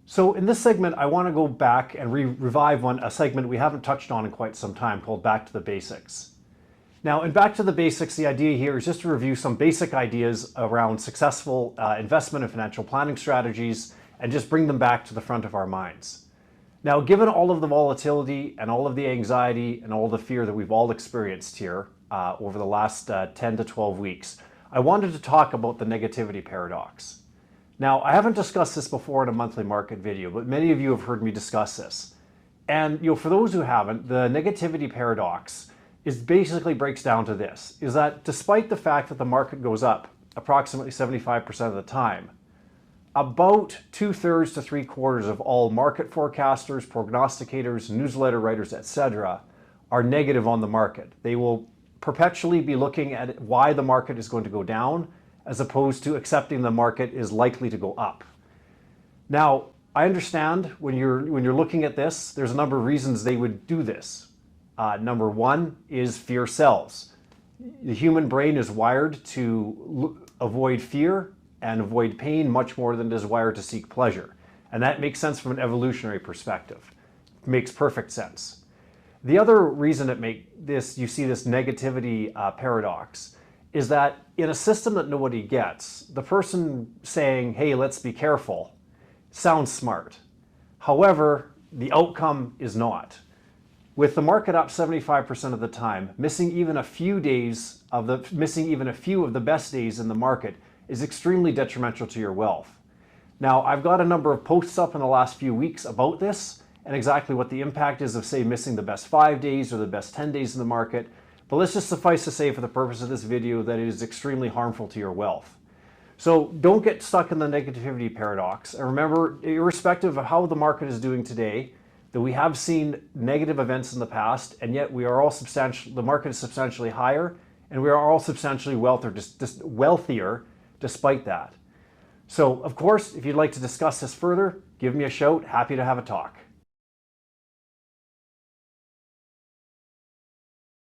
So in this segment, I want to go back and revive a segment we haven't touched on in quite some time called Back to the Basics. Now, in Back to the Basics, the idea here is just to review some basic ideas around successful investment and financial planning strategies and just bring them back to the front of our minds. Now, given all of the volatility and all of the anxiety and all the fear that we've all experienced here over the last 10 to 12 weeks, I wanted to talk about the negativity paradox. Now, I haven't discussed this before in a monthly market video, but many of you have heard me discuss this. And for those who haven't, the negativity paradox basically breaks down to this, is that despite the fact that the market goes up approximately 75% of the time, about 2/3 to 3/4 of all market forecasters, prognosticators, newsletter writers, etc. are negative on the market. They will perpetually be looking at why the market is going to go down as opposed to accepting the market is likely to go up. Now, I understand when you're looking at this, there's a number of reasons they would do this. Number one is fear sells. The human brain is wired to avoid fear and avoid pain much more than it is wired to seek pleasure. And that makes sense from an evolutionary perspective. It makes perfect sense. The other reason you see this negativity paradox is that in a system that nobody gets, the person saying, hey, let's be careful, sounds smart. However, the outcome is not. With the market up 75% of the time, missing even a few of the best days in the market is extremely detrimental to your wealth. Now, I've got a number of posts up in the last few weeks about this and exactly what the impact is of, say, missing the best 5 days or the best 10 days in the market. But let's just suffice to say for the purpose of this video that it is extremely harmful to your wealth. So don't get stuck in the negativity paradox. And remember, irrespective of how the market is doing today, that we have seen negative events in the past, and yet the market is substantially higher, and we are all substantially wealthier despite that. So, of course, if you'd like to discuss this further, give me a shout. Happy to have a talk.